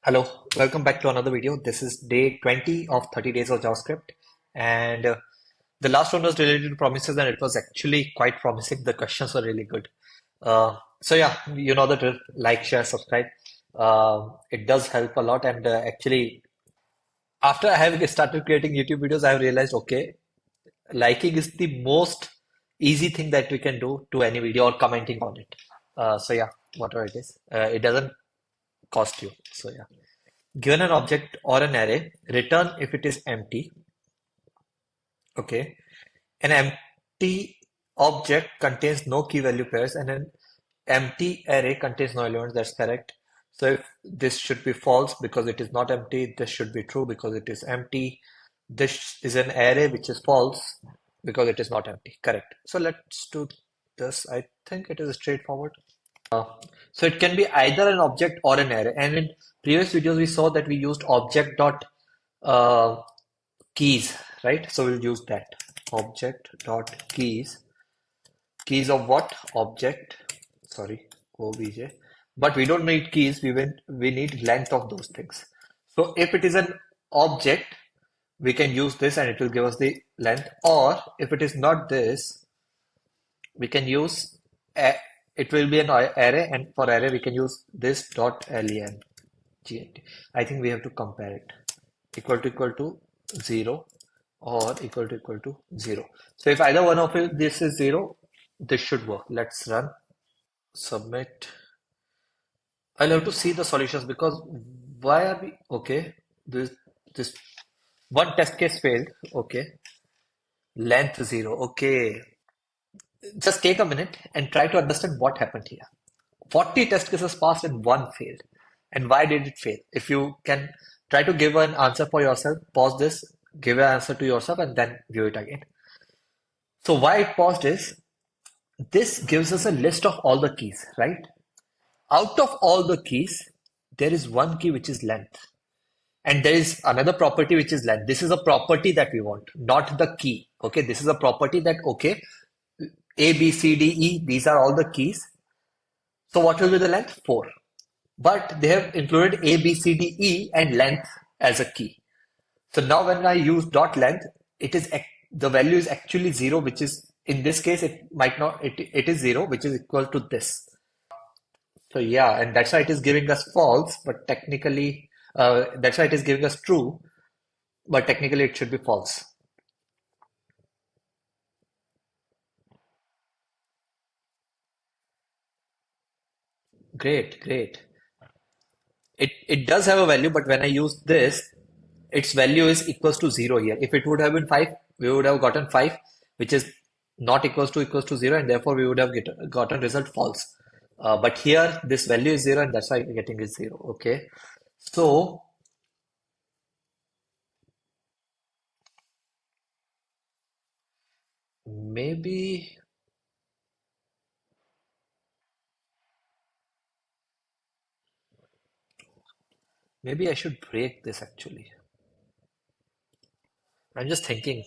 Hello, welcome back to another video. This is day 20 of 30 days of JavaScript. And the last one was related to promises, and it was actually quite promising. The questions were really good. So, yeah, you know the drill. Like, share, subscribe. It does help a lot. And actually, after I have started creating YouTube videos, I have realized, okay, liking is the most easy thing that we can do to any video or commenting on it. So, yeah, whatever it is, it doesn't cost you. So, yeah. Given an object or an array, return if it is empty. Okay. An empty object contains no key value pairs and an empty array contains no elements. That's correct. So if this should be false because it is not empty, this should be true because it is empty. This is an array which is false because it is not empty. Correct. So let's do this. I think it is straightforward. So it can be either an object or an array. And in previous videos, we saw that we used object dot uh, keys, right? So we'll use that object dot keys. Keys of what? Object. Sorry, obj. But we don't need keys. We need length of those things. So if it is an object, we can use this and it will give us the length. Or if it is not this, we can use it will be an array, and for array we can use this dot len. I think we have to compare it. Equal to 0 or equal to 0. So if either one of this is 0, this should work. Let's run, submit. I'll have to see the solutions because why are we okay? This one test case failed. Okay, length 0. Okay, just take a minute and try to understand what happened here. 40 test cases passed and one failed. And why did it fail? If you can try to give an answer for yourself, pause this, give an answer to yourself, and then view it again. So why it paused is this gives us a list of all the keys, right? Out of all the keys, there is one key which is length. And there is another property which is length. This is a property that we want, not the key. Okay, this is a property that, okay, A, B, C, D, E, these are all the keys. So what will be the length? 4. But they have included A, B, C, D, E and length as a key. So now when I use dot length, it is the value is actually 0, which is in this case it might not it is 0, which is equal to this. So yeah, and that's why it is giving us false, but technically that's why it is giving us true, but technically it should be false. Great, great. It does have a value, but when I use this, its value is equals to 0 here. If it would have been 5, we would have gotten 5, which is not equals to 0, and therefore we would have gotten result false. But here this value is 0, and that's why we're getting is 0. Okay. So maybe maybe I should break this actually. I'm just thinking.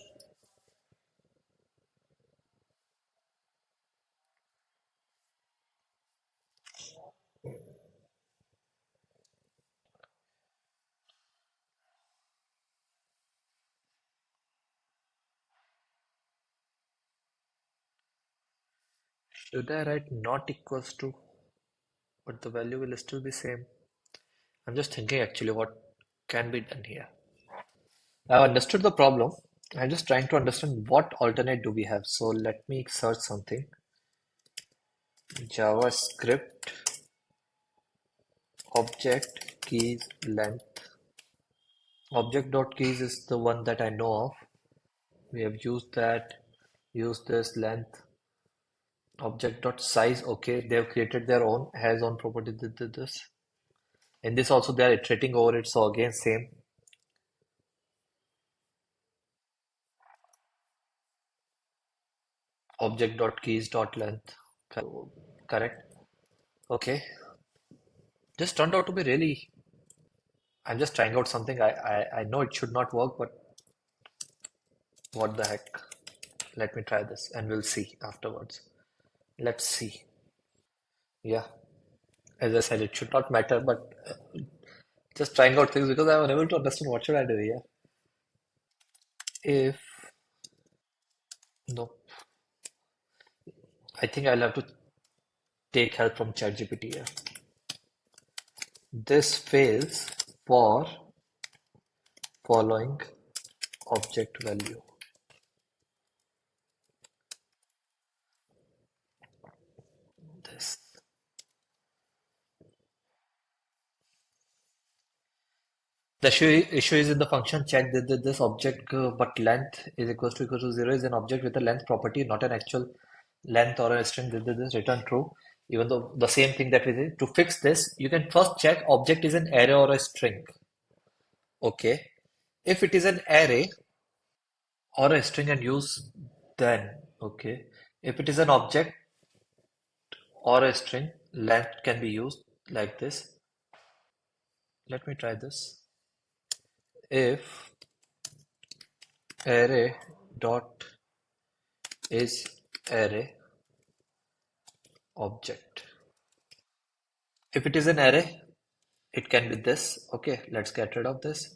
Should I write not equals to, but the value will still be same? I'm just thinking actually what can be done here. I've understood the problem. I'm just trying to understand what alternate do we have. So let me search something. JavaScript object keys length. Object.keys is the one that I know of. We have used that. Use this length. Object.size. Okay, they have created their own, has own property. This. In this also they are iterating over it. So again, same. Object.keys.length. Correct. Okay. This turned out to be really. I'm just trying out something. I know it should not work, but what the heck? Let me try this and we'll see afterwards. Let's see. Yeah, as I said, it should not matter, but Just trying out things because I'm unable to understand what should I do here. If no, I think I'll have to take help from ChatGPT here. This fails for following object value. This. The issue is in the function check that this object but length is equal to 0 is an object with a length property, not an actual length or a string. This return true, even though the same thing that we did. To fix this, you can first check object is an array or a string. Okay. If it is an array or a string and use then, okay. If it is an object or a string, length can be used like this. Let me try this. If array dot is array object. If it is an array, it can be this. Okay, let's get rid of this.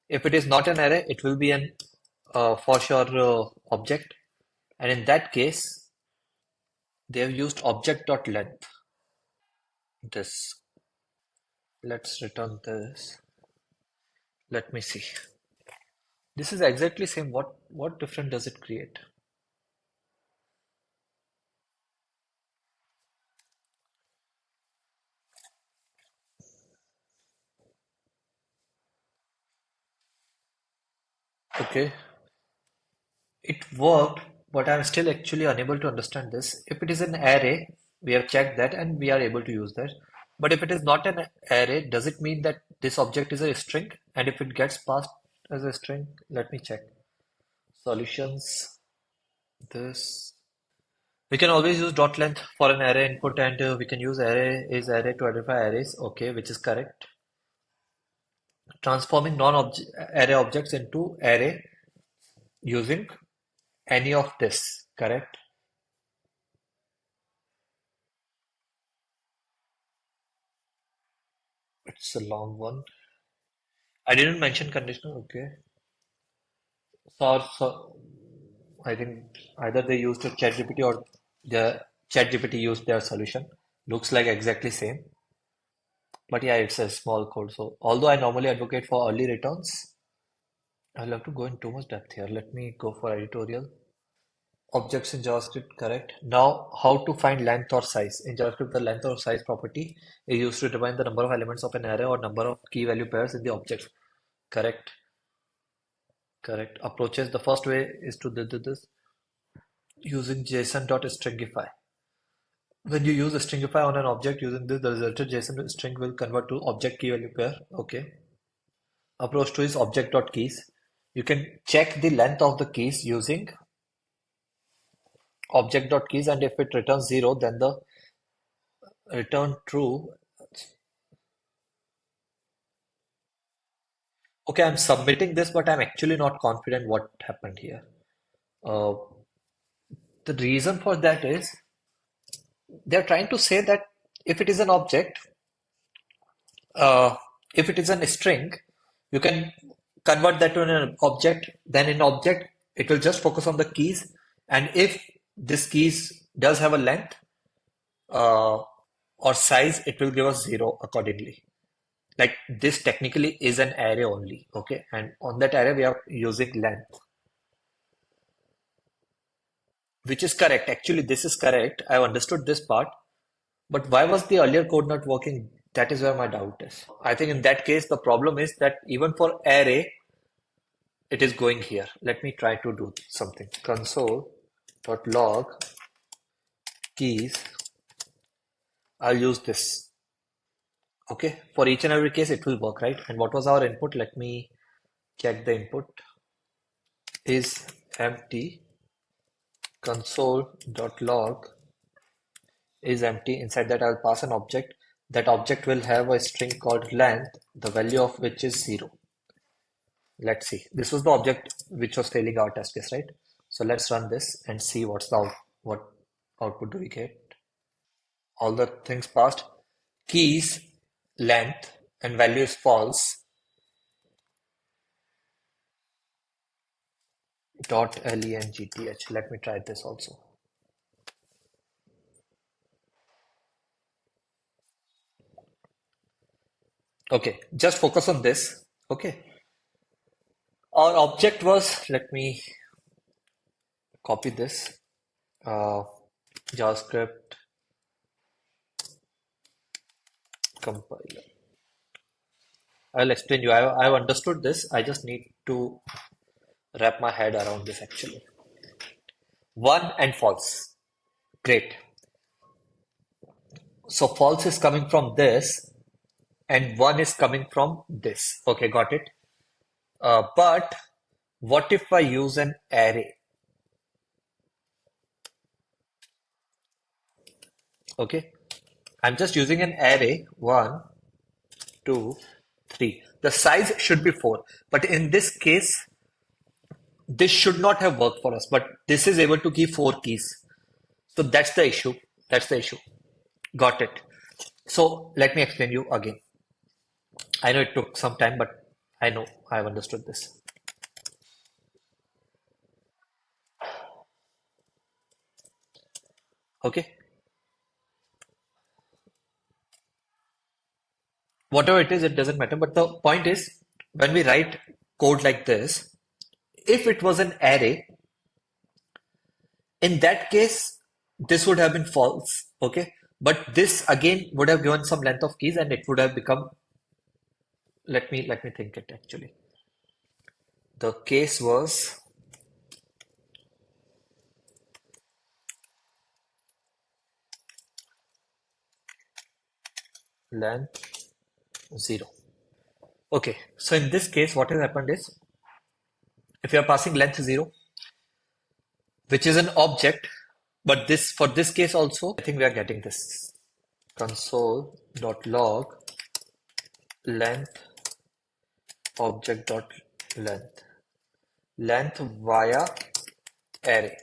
If it is not an array, it will be an for sure object. And in that case, they have used object.length. This. Let's return this. Let me see. This is exactly same. What different does it create? Okay, it worked, but I'm still actually unable to understand this. If it is an array, we have checked that and we are able to use that. But if it is not an array, does it mean that this object is a string? And if it gets passed as a string, let me check. Solutions, this. We can always use dot length for an array input and we can use array is array to identify arrays. Okay, which is correct. Transforming non-array objects into array using any of this, correct? It's a long one. I didn't mention conditional, okay. So I think either they used a ChatGPT or the ChatGPT used their solution. Looks like exactly same. But yeah, it's a small code. So although I normally advocate for early returns, I'll have to go in too much depth here. Let me go for editorial. Objects in JavaScript, correct. Now, how to find length or size? In JavaScript, the length or size property is used to determine the number of elements of an array or number of key value pairs in the object. Correct. Correct. Approaches. The first way is to do this using JSON.stringify. When you use a stringify on an object using this, the resulted JSON string will convert to object key value pair. Okay. Approach 2 is object.keys. You can check the length of the keys using object.keys, and if it returns 0, then the return true. Okay, I'm submitting this, but I'm actually not confident what happened here. Uh, the reason for that is they're trying to say that if it is an object, uh, if it is a string, you can convert that to an object. Then in object, it will just focus on the keys. And if this keys does have a length uh, or size, it will give us 0 accordingly. Like this technically is an array only, okay? And on that array, we are using length, which is correct. Actually, this is correct. I've understood this part. But why was the earlier code not working? That is where my doubt is. I think in that case, the problem is that even for array, it is going here. Let me try to do something. Console.log keys. I'll use this. Okay. For each and every case, it will work, right? And what was our input? Let me check the input. Is empty. Console.log is empty. Inside that, I'll pass an object. That object will have a string called length, the value of which is 0. Let's see. This was the object which was failing our test case, right? So let's run this and see what output do we get. All the things passed. Keys, length, and value is false, dot length. Let me try this also. Okay, just focus on this. Okay, our object was, let me copy this, JavaScript compiler. I'll explain you. I've understood this. I just need to wrap my head around this actually. 1 and false. Great. So false is coming from this and 1 is coming from this. Okay, got it. But what if I use an array? Okay, I'm just using an array. 1, 2, 3. The size should be 4. But in this case, this should not have worked for us. But this is able to give 4 keys. So that's the issue. That's the issue. Got it. So let me explain you again. I know it took some time, but I know I've understood this. Okay. Whatever it is, it doesn't matter. But the point is, when we write code like this, if it was an array, in that case, this would have been false. Okay. But this again would have given some length of keys and it would have become, let me think it actually. The case was length 0. Okay, so in this case, what has happened is, if you are passing length 0, which is an object, but this for this case also, I think we are getting this. Console.log length object.length. Length via array.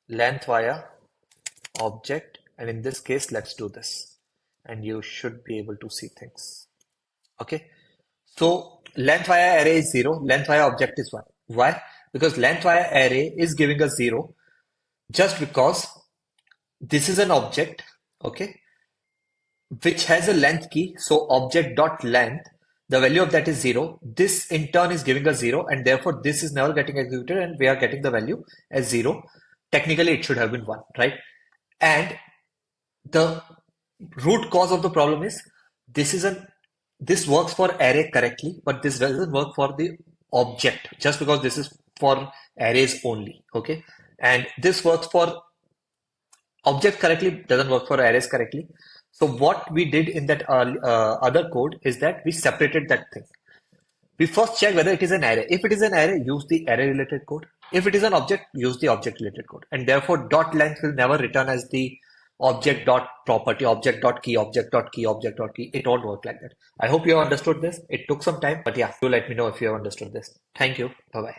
Length via object. And in this case, let's do this. And you should be able to see things. Okay. So length via array is 0. Length via object is 1. Why? Because length via array is giving us 0 just because this is an object, okay, which has a length key. So object.length, the value of that is 0. This in turn is giving us 0 and therefore this is never getting executed and we are getting the value as 0. Technically it should have been 1, right? And the root cause of the problem is this works for array correctly, but this doesn't work for the object just because this is for arrays only, okay? And this works for object correctly, doesn't work for arrays correctly. So what we did in that other code is that we separated that thing. We first check whether it is an array. If it is an array, use the array related code. If it is an object, use the object related code. And therefore dot length will never return as the object dot property, object dot key, object dot key, object dot key. It won't work like that. I hope you have understood this. It took some time, but yeah, do let me know if you have understood this. Thank you. Bye bye.